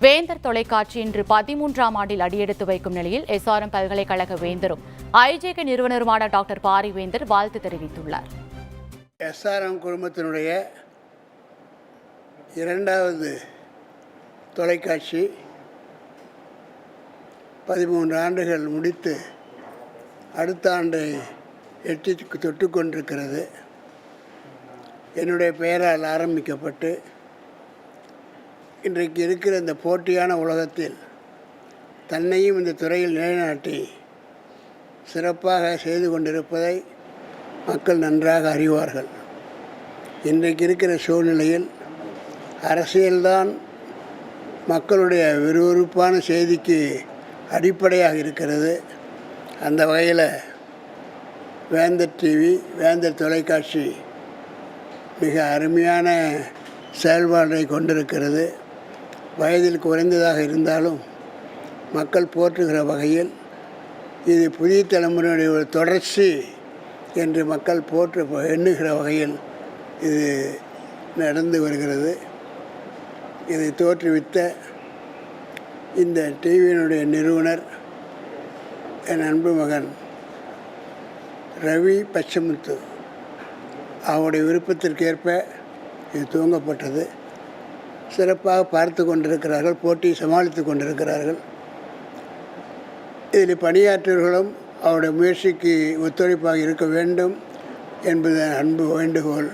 வேந்தர் தொலைக்காட்சி இன்று 13ஆம் ஆண்டில் அடியெடுத்து வைக்கும் நிலையில் எஸ்ஆர்எம் பல்கலைக்கழக வேந்தரும் ஐஜேகே நிறுவனருமான டாக்டர் பாரிவேந்தர் வாழ்த்து தெரிவித்துள்ளார். எஸ்ஆர்எம் குழுமத்தினுடைய இரண்டாவது தொலைக்காட்சி 13 ஆண்டுகள் முடித்து அடுத்த ஆண்டை எட்டி தொட்டு கொண்டிருக்கிறது. என்னுடைய பெயரால் ஆரம்பிக்கப்பட்டு இன்றைக்கு இருக்கிற இந்த போட்டியான உலகத்தில் தன்னையும் இந்த துறையில் நிலைநாட்டி சிறப்பாக செய்து கொண்டிருப்பதை மக்கள் நன்றாக அறிவார்கள். இன்றைக்கு இருக்கிற சூழ்நிலையில் அரசியல்தான் மக்களுடைய விறுவிறுப்பான செய்திக்கு அடிப்படையாக இருக்கிறது. அந்த வகையில் வேந்தர் டிவி, வேந்தர் தொலைக்காட்சி மிக அருமையான செயல்பாட்டை கொண்டிருக்கிறது. வயதில் குறைந்ததாக இருந்தாலும் மக்கள் போற்றுகிற வகையில் இது புதிய தலைமுறையுடைய ஒரு தொடர்ச்சி என்று மக்கள் எண்ணுகிற வகையில் இது நடந்து வருகிறது. இதை தோற்றுவித்த இந்த டிவியினுடைய நிறுவனர் என் அன்பு மகன் ரவி பச்சமுத்து அவருடைய விருப்பத்திற்கேற்ப இது துவங்கப்பட்டது. சிறப்பாக பார்த்து கொண்டிருக்கிறார்கள், போட்டியை சமாளித்து கொண்டிருக்கிறார்கள். இதில் பணியாற்றவர்களும் அவருடைய முயற்சிக்கு ஒத்துழைப்பாக இருக்க வேண்டும் என்பது அன்பு வேண்டுகோள்.